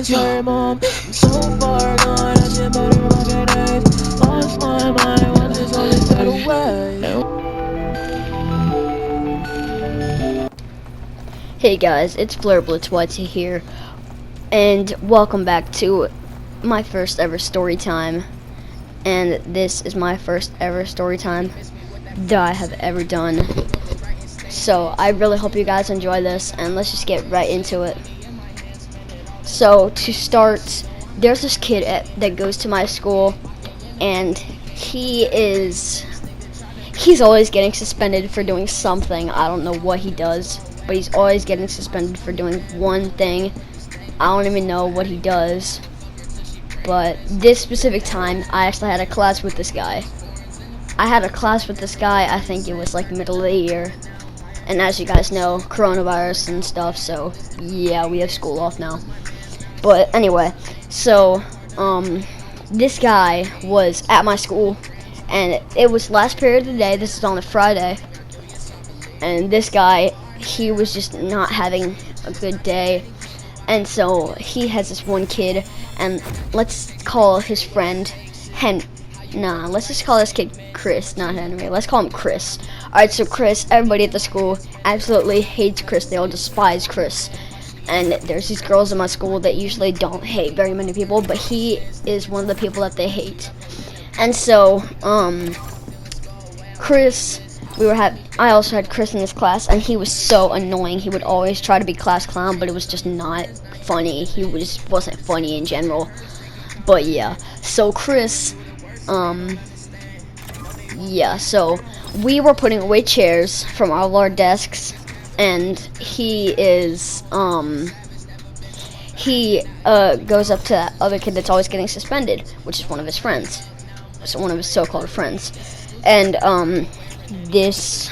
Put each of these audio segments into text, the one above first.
Sorry, mom, I'm so far gone. I should better recognize. Lost my mind, what is all this that away? Hey guys, it's Blitzwatty here, and welcome back to my first ever story time. And this is my first ever story time that I have ever done. So I really hope you guys enjoy this, and let's just get right into it. So to start, there's this kid that goes to my school, and he's always getting suspended for doing something. I don't know what he does, but he's always getting suspended for doing one thing. I don't even know what he does. But this specific time, I actually had a class with this guy. I think it was like middle of the year. And as you guys know, coronavirus and stuff, so yeah, we have school off now. But anyway, so this guy was at my school, and it was last period of the day. This is on a Friday, and this guy, he was just not having a good day, and so he has this one kid, and let's call his friend let's just call this kid Chris, not Henry. Let's call him Chris. Alright, so Chris, everybody at the school absolutely hates Chris. They all despise Chris. And there's these girls in my school that usually don't hate very many people, but he is one of the people that they hate. And so, Chris, I also had Chris in this class, and he was so annoying. He would always try to be class clown, but it was just not funny. He just wasn't funny in general. But yeah, so Chris, so we were putting away chairs from all of our desks, and he goes up to that other kid that's always getting suspended, which is one of his friends. So one of his so-called friends. And let's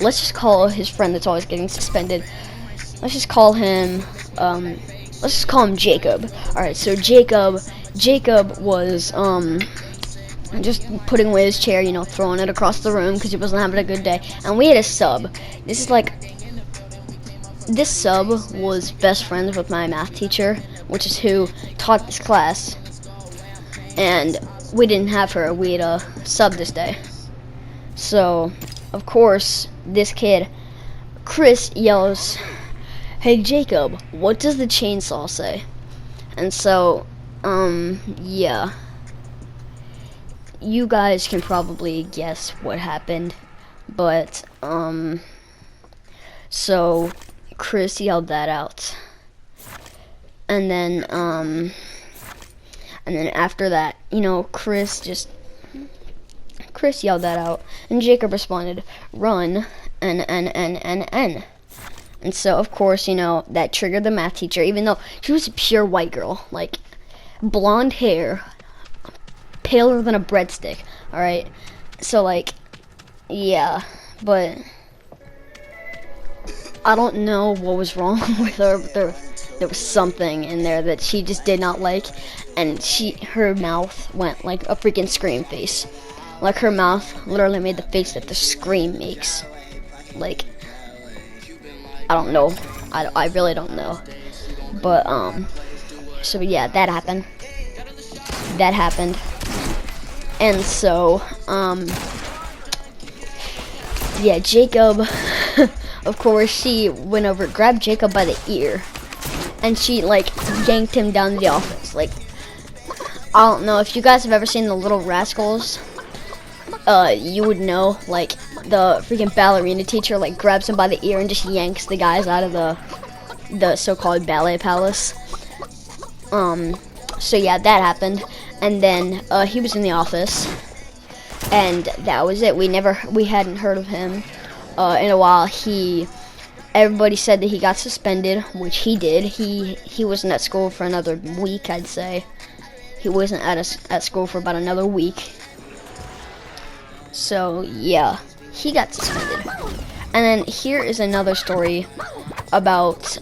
just call his friend that's always getting suspended, let's just call him Jacob. Alright, so Jacob was just putting away his chair, throwing it across the room because he wasn't having a good day. And we had a sub. This sub was best friends with my math teacher, which is who taught this class. And we didn't have her. We had a sub this day. So, of course, this kid, Chris, yells, "Hey Jacob, what does the chainsaw say?" And so, yeah. You guys can probably guess what happened, but, so Chris yelled that out. And then after that, Chris yelled that out, and Jacob responded, "Run, N. And so, of course, that triggered the math teacher, even though she was a pure white girl, like, blonde hair, paler than a breadstick, alright? So, like, yeah, but I don't know what was wrong with her, but there was something in there that she just did not like, and her mouth went like a freaking scream face. Like, her mouth literally made the face that the scream makes. Like, I don't know. I really don't know. But, so yeah, that happened. And so, yeah, Jacob, of course, she went over, grabbed Jacob by the ear, and she, like, yanked him down to the office. Like, I don't know if you guys have ever seen The Little Rascals. You would know, like, the freaking ballerina teacher, like, grabs him by the ear and just yanks the guys out of the so-called ballet palace. So yeah, that happened. And then, he was in the office, and that was it. We hadn't heard of him, in a while. Everybody said that he got suspended, which he did. He wasn't at school for another week, I'd say. He wasn't at school for about another week. So, yeah, he got suspended. And then here is another story about,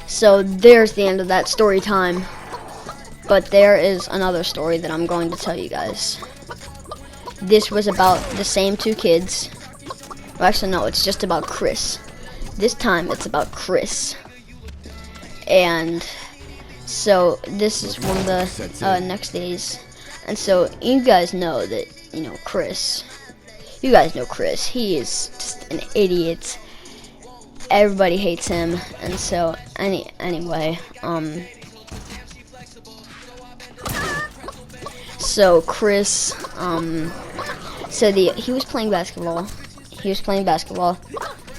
so there's the end of that story time. But there is another story that I'm going to tell you guys. This was about the same two kids. Well, actually, no, it's just about Chris. This time, it's about Chris. And so this is one of the next days. And so you guys know that, Chris. You guys know Chris. He is just an idiot. Everybody hates him. And so anyway, so Chris, he was playing basketball.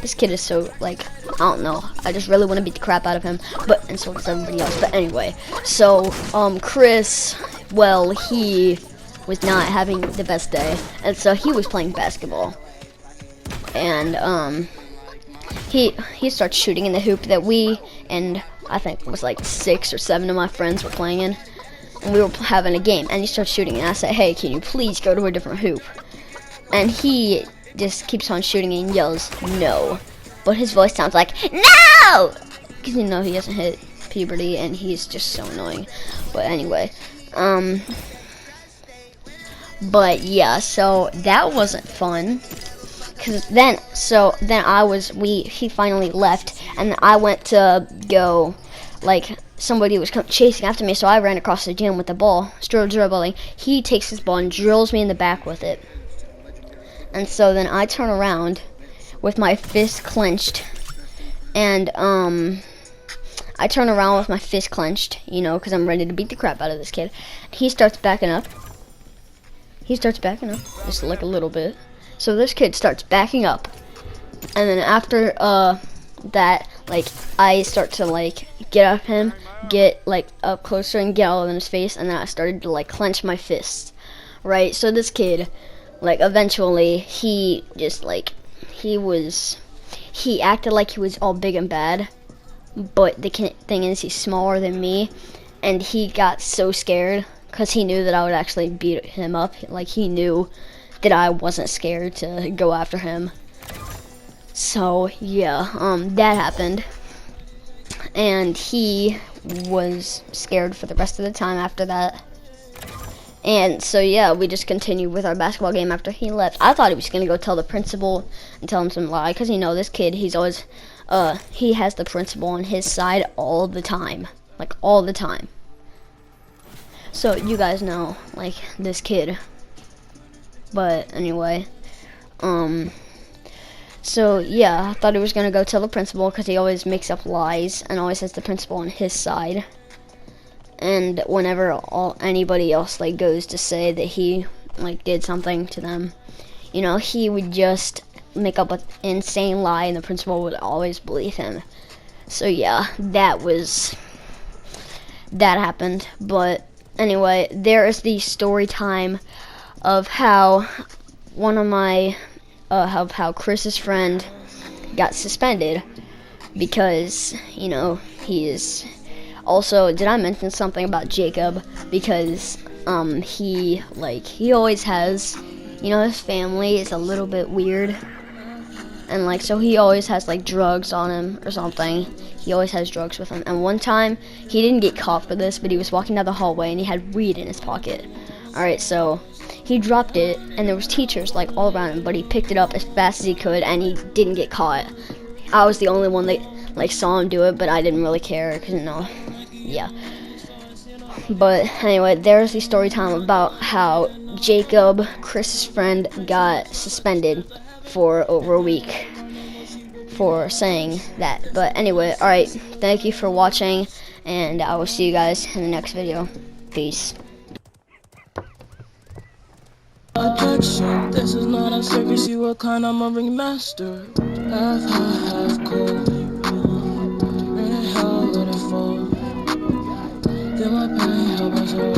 This kid is so, like, I don't know. I just really want to beat the crap out of him. And so does everybody else. But anyway, so, Chris, well, he was not having the best day. And so he was playing basketball. And, he starts shooting in the hoop that I think it was like 6 or 7 of my friends were playing in. And we were having a game. And he starts shooting. And I said, hey, can you please go to a different hoop? And he just keeps on shooting and yells, no. But his voice sounds like, no! Because, he hasn't hit puberty and he's just so annoying. But anyway, but yeah, so that wasn't fun. Cause then he finally left and I went to go, like, somebody was chasing after me, so I ran across the gym with the ball, dribbling. He takes his ball and drills me in the back with it. And so then I turn around with my fist clenched, and because I'm ready to beat the crap out of this kid. He starts backing up. Just like a little bit. So this kid starts backing up, and then after that, like, I start to, like, get up him, get, like, up closer and get all in his face, and then I started to, like, clench my fists. Right? So this kid, like, eventually, he just, like, he acted like he was all big and bad, but the thing is, he's smaller than me, and he got so scared, because he knew that I would actually beat him up. Like, he knew that I wasn't scared to go after him. So, yeah, that happened, and he was scared for the rest of the time after that. And so, yeah, we just continued with our basketball game after he left. I thought he was going to go tell the principal and tell him some lie. Because, this kid, he's always, he has the principal on his side all the time. Like, all the time. So, you guys know, like, this kid. But, anyway. So, yeah, I thought he was going to go tell the principal. Because he always makes up lies and always has the principal on his side. And whenever anybody else, like, goes to say that he, like, did something to them, he would just make up an insane lie and the principal would always believe him. So yeah, that happened. But anyway, there is the story time of how how Chris's friend got suspended because, he is. Also, did I mention something about Jacob? Because he always has, his family is a little bit weird, and like, so he always has like drugs on him or something. He always has drugs with him. And one time he didn't get caught for this, but he was walking down the hallway and he had weed in his pocket. All right, so he dropped it and there was teachers like all around him, but he picked it up as fast as he could and he didn't get caught. I was the only one that like saw him do it, but I didn't really care because yeah. But anyway, there's the story time about how Jacob, Chris's friend, got suspended for over a week for saying that. But anyway, alright, thank you for watching, and I will see you guys in the next video. Peace. Objection, this is not a circus, you a kind, I'm a ringmaster. Half high, half cold. Rain and hell, let it fall. Get my pain, help us all.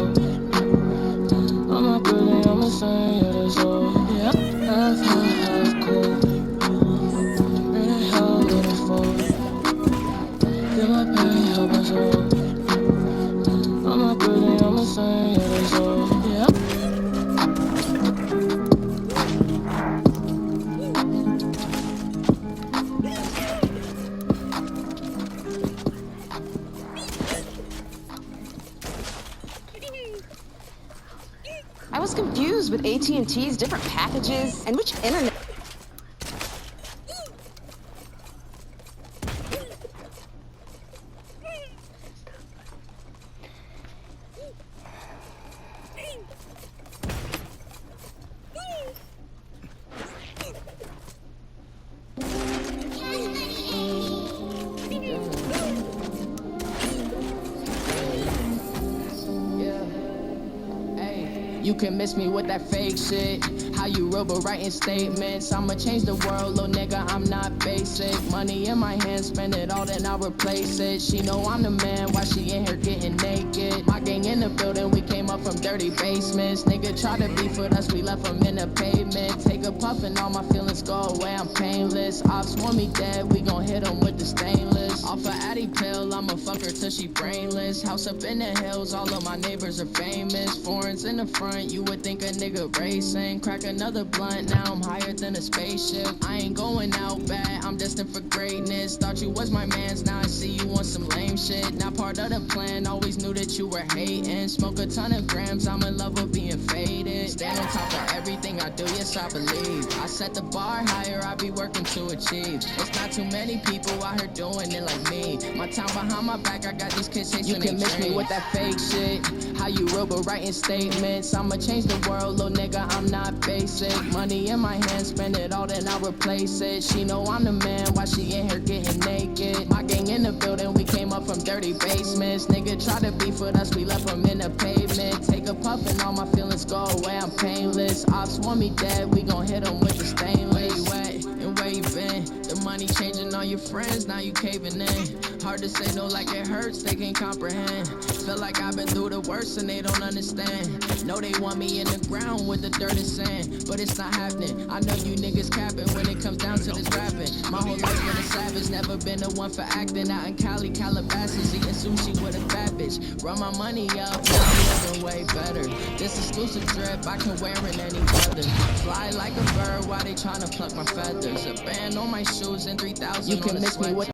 I'm a building, I'm a sign, yeah, that's all. Yeah, half high, half cold. Rain and hell, let it fall. Get my pain, help us all. I'm a building, I'm a sign, yeah, that's all. Yeah. I was confused with AT&T's different packages and which internet. You can miss me with that fake shit. How you robo writing statements. I'ma change the world, little nigga, I'm not basic. Money in my hand, spend it all, then I'll replace it. She know I'm the man, why she in here getting naked? My gang in the building, we came up from dirty basements. Nigga try to beef with us, we left them in the pavement. Take a puff and all my feelings go away, I'm painless. Ops want me dead, we gon' hit them with the stainless. Off a Addy pill, I'ma fuck her till she brainless. House up in the hills, all of my neighbors are famous. Foreigns in the front, you would think a nigga racing. Crack another blunt, now I'm higher than a spaceship. I ain't going out bad, I'm destined for greatness. Thought you was my mans, now I see you on some lame shit. Not part of the plan, always knew that you were hating. Smoke a ton of grams, I'm in love with being faded. Stand on top of everything I do, yes I believe. I set the bar higher, I be working to achieve. It's not too many people out here doing it like me. My time behind my back, I got these kids chasing. You can miss me with that fake shit. How you robo writing statements. I'ma change the world, little nigga, I'm not basic. Money in my hand, spend it all, then I'll replace it. She know I'm the man, why she in here getting naked? My gang in the building, we came up from dirty basements. Nigga try to beef with us, we left them in the pavement. Take a puff and all my feelings go away, I'm painless. Ops want me dead, we gon' hit them with the stainless. Where you at and where you been? The money changing all your friends, now you caving in. Hard to say no like it hurts, they can't comprehend. Feel like I've been through the worst and they don't understand. Know they want me in the ground with the dirt and sand, but it's not happening. I know you niggas capping when it comes down to this rapping. My whole life been a savage, never been the one for acting. Out in Cali, Calabasas, eating sushi with a fat bitch. Run my money up, now I'm living way better. This exclusive drip, I can wear in any weather. Fly like a bird while they tryna pluck my feathers. A band on my shoes and 3,000 on the sweater.